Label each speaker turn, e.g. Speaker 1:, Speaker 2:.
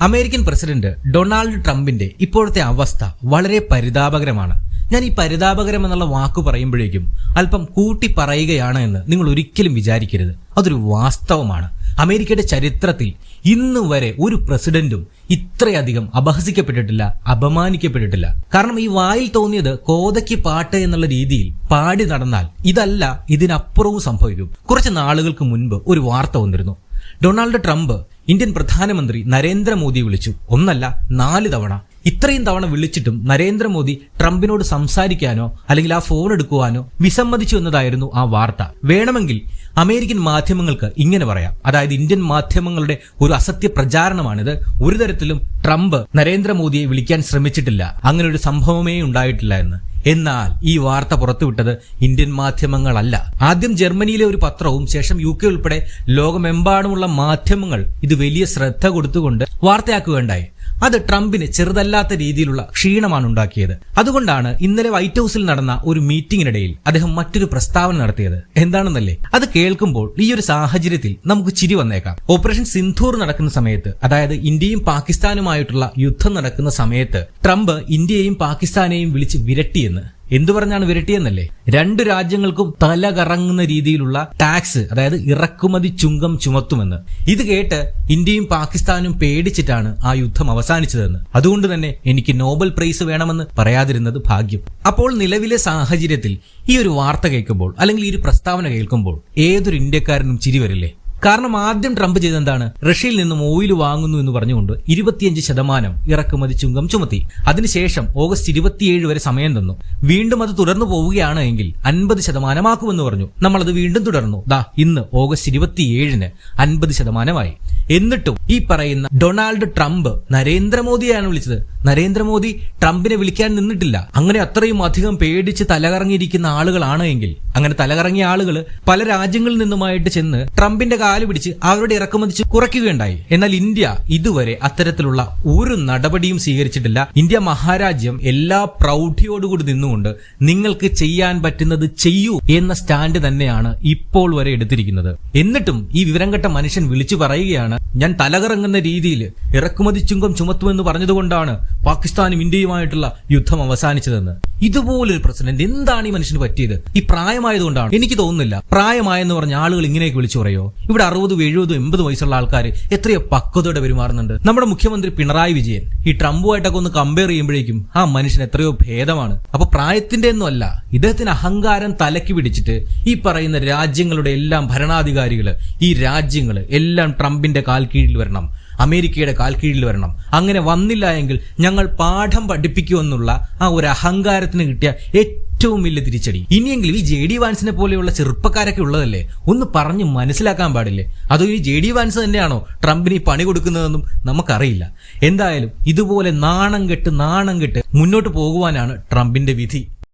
Speaker 1: American president Donald ട്രംപിന്റെ ഇപ്പോഴത്തെ അവസ്ഥ വളരെ പരിതാപകരമാണ്. ഞാൻ ഈ പരിതാപകരം എന്നുള്ള വാക്ക് പറയുമ്പോഴേക്കും അല്പം കൂട്ടി പറയുകയാണ് എന്ന് നിങ്ങൾ ഒരിക്കലും വിചാരിക്കരുത്. അതൊരു വാസ്തവമാണ്. അമേരിക്കയുടെ ചരിത്രത്തിൽ ഇന്ന് വരെ ഒരു പ്രസിഡന്റും ഇത്രയധികം അപഹസിക്കപ്പെട്ടിട്ടില്ല, അപമാനിക്കപ്പെട്ടിട്ടില്ല. കാരണം ഈ വായിൽ തോന്നിയത് കോതയ്ക്ക് പാട്ട് എന്നുള്ള രീതിയിൽ പാടി നടന്നാൽ ഇതല്ല, ഇതിനപ്പുറവും സംഭവിക്കും. കുറച്ച് നാളുകൾക്ക് മുൻപ് ഒരു വാർത്ത വന്നിരുന്നു. ഡൊണാൾഡ് ട്രംപ് ഇന്ത്യൻ പ്രധാനമന്ത്രി നരേന്ദ്രമോദിയെ വിളിച്ചു. ഒന്നല്ല 4 തവണ. ഇത്രയും തവണ വിളിച്ചിട്ടും നരേന്ദ്രമോദി ട്രംപിനോട് സംസാരിക്കാനോ അല്ലെങ്കിൽ ആ ഫോൺ എടുക്കുവാനോ വിസമ്മതിച്ചു എന്നതായിരുന്നു ആ വാർത്ത. വേണമെങ്കിൽ അമേരിക്കൻ മാധ്യമങ്ങൾക്ക് ഇങ്ങനെ പറയാം, അതായത് ഇന്ത്യൻ മാധ്യമങ്ങളുടെ ഒരു അസത്യ പ്രചാരണമാണിത്. ഒരു തരത്തിലും ട്രംപ് നരേന്ദ്രമോദിയെ വിളിക്കാൻ ശ്രമിച്ചിട്ടില്ല, അങ്ങനെ ഒരു സംഭവമേ ഉണ്ടായിട്ടില്ല എന്ന്. എന്നാൽ ഈ വാർത്ത പുറത്തുവിട്ടത് ഇന്ത്യൻ മാധ്യമങ്ങളല്ല. ആദ്യം ജർമ്മനിയിലെ ഒരു പത്രവും ശേഷം UK ഉൾപ്പെടെ ലോകമെമ്പാടുമുള്ള മാധ്യമങ്ങൾ ഇത് വലിയ ശ്രദ്ധ കൊടുത്തുകൊണ്ട് വാർത്തയാക്കുകയുണ്ടായി. അത് ട്രംപിന് ചെറുതല്ലാത്ത രീതിയിലുള്ള ക്ഷീണമാണ് ഉണ്ടാക്കിയത്. അതുകൊണ്ടാണ് ഇന്നലെ വൈറ്റ് ഹൌസിൽ നടന്ന ഒരു മീറ്റിംഗിനിടയിൽ അദ്ദേഹം മറ്റൊരു പ്രസ്താവന നടത്തിയത്. എന്താണെന്നല്ലേ? അത് കേൾക്കുമ്പോൾ ഈ ഒരു സാഹചര്യത്തിൽ നമുക്ക് ചിരി വന്നേക്കാം. ഓപ്പറേഷൻ സിന്ധൂർ നടക്കുന്ന സമയത്ത്, അതായത് ഇന്ത്യയും പാകിസ്ഥാനുമായിട്ടുള്ള യുദ്ധം നടക്കുന്ന സമയത്ത് ട്രംപ് ഇന്ത്യയെയും പാകിസ്ഥാനെയും വിളിച്ച് വിരട്ടിയെന്ന്. എന്തു പറഞ്ഞാണ് വിരട്ടിയെന്നല്ലേ? 2 രാജ്യങ്ങൾക്കും തല കറങ്ങുന്ന രീതിയിലുള്ള ടാക്സ്, അതായത് ഇറക്കുമതി ചുങ്കം ചുമത്തുമെന്ന്. ഇത് കേട്ട് ഇന്ത്യയും പാകിസ്ഥാനും പേടിച്ചിട്ടാണ് ആ യുദ്ധം അവസാനിച്ചതെന്ന്. അതുകൊണ്ട് തന്നെ എനിക്ക് നോബൽ പ്രൈസ് വേണമെന്ന് പറയാതിരുന്നത് ഭാഗ്യം. അപ്പോൾ നിലവിലെ സാഹചര്യത്തിൽ ഈ ഒരു വാർത്ത കേൾക്കുമ്പോൾ അല്ലെങ്കിൽ ഈ ഒരു പ്രസ്താവന കേൾക്കുമ്പോൾ ഏതൊരു ഇന്ത്യക്കാരനും ചിരി വരില്ലേ? കാരണം ആദ്യം ട്രംപ് ചെയ്തെന്താണ്? റഷ്യയിൽ നിന്നും ഓയിൽ വാങ്ങുന്നു എന്ന് പറഞ്ഞുകൊണ്ട് 25% ഇറക്കുമതി ചുങ്കം ചുമത്തി. അതിനുശേഷം ഓഗസ്റ്റ് 27 വരെ സമയം തന്നു. വീണ്ടും അത് തുടർന്നു പോവുകയാണ് എങ്കിൽ 50% ആക്കുമെന്ന് പറഞ്ഞു. നമ്മളത് വീണ്ടും തുടർന്നു. ഇന്ന് ഓഗസ്റ്റ് 27 50%. എന്നിട്ടും ഈ പറയുന്ന ഡൊണാൾഡ് ട്രംപ് നരേന്ദ്രമോദിയാണ് വിളിച്ചത്. നരേന്ദ്രമോദി ട്രംപിനെ വിളിക്കാൻ നിന്നിട്ടില്ല. അങ്ങനെ അത്രയും അധികം പേടിച്ച് തലകറങ്ങിയിരിക്കുന്ന ആളുകളാണ് എങ്കിൽ, അങ്ങനെ തലകറങ്ങിയ ആളുകൾ പല രാജ്യങ്ങളിൽ നിന്നുമായിട്ട് ചെന്ന് ട്രംപിന്റെ കാല് പിടിച്ച് അവരുടെ ഇറക്കുമതി കുറയ്ക്കുകയുണ്ടായി. എന്നാൽ ഇന്ത്യ ഇതുവരെ അത്തരത്തിലുള്ള ഒരു നടപടിയും സ്വീകരിച്ചിട്ടില്ല. ഇന്ത്യ മഹാരാജ്യം എല്ലാ പ്രൗഢിയോടുകൂടി നിന്നുകൊണ്ട് നിങ്ങൾക്ക് ചെയ്യാൻ പറ്റുന്നത് ചെയ്യൂ എന്ന സ്റ്റാൻഡ് തന്നെയാണ് ഇപ്പോൾ വരെ എടുത്തിരിക്കുന്നത്. എന്നിട്ടും ഈ വിവരം കെട്ട മനുഷ്യൻ വിളിച്ചു പറയുകയാണ്, ഞാൻ തലകറങ്ങുന്ന രീതിയിൽ ഇറക്കുമതി ചുങ്കം ചുമത്തുമെന്ന് പറഞ്ഞതുകൊണ്ടാണ് പാകിസ്ഥാനും ഇന്ത്യയുമായിട്ടുള്ള യുദ്ധം അവസാനിച്ചതെന്ന്. ഇതുപോലൊരു പ്രസിഡന്റ് എന്താണ് ഈ മനുഷ്യന് പറ്റിയത്? ഈ പ്രായമായതുകൊണ്ടാണ്? എനിക്ക് തോന്നുന്നില്ല. പ്രായമായെന്ന് പറഞ്ഞ ആളുകൾ ഇങ്ങനെയൊക്കെ വിളിച്ചു പറയോ? ഇവിടെ 60, 70, 80 വയസ്സുള്ള ആൾക്കാർ എത്രയോ പക്വതയോടെ പെരുമാറുന്നുണ്ട്. നമ്മുടെ മുഖ്യമന്ത്രി പിണറായി വിജയൻ ഈ ട്രംപുമായിട്ടൊക്കെ ഒന്ന് കമ്പയർ ചെയ്യുമ്പോഴേക്കും ആ മനുഷ്യൻ എത്രയോ ഭേദമാണ്. അപ്പൊ പ്രായത്തിന്റെ ഒന്നും അല്ല, ഇദ്ദേഹത്തിന് അഹങ്കാരം തലയ്ക്ക് പിടിച്ചിട്ട് ഈ പറയുന്ന രാജ്യങ്ങളുടെ എല്ലാം ഭരണാധികാരികള്, ഈ രാജ്യങ്ങള് എല്ലാം ട്രംപിന്റെ കാൽ കീഴിൽ വരണം, അമേരിക്കയുടെ കാൽ കീഴിൽ വരണം. അങ്ങനെ വന്നില്ല എങ്കിൽ ഞങ്ങൾ പാഠം പഠിപ്പിക്കുമെന്നുള്ള ആ ഒരു അഹങ്കാരത്തിന് കിട്ടിയ ഏറ്റവും വലിയ തിരിച്ചടി. ഇനിയെങ്കിലും ഈ JD വാൻസിനെ പോലെയുള്ള ചെറുപ്പക്കാരൊക്കെ ഉള്ളതല്ലേ, ഒന്ന് പറഞ്ഞ് മനസ്സിലാക്കാൻ പാടില്ലേ? അതോ ഈ JD വാൻസ് തന്നെയാണോ ട്രംപിന് ഈ പണി കൊടുക്കുന്നതെന്നും നമുക്കറിയില്ല. എന്തായാലും ഇതുപോലെ നാണം കെട്ട് മുന്നോട്ട് പോകുവാനാണ് ട്രംപിന്റെ വിധി.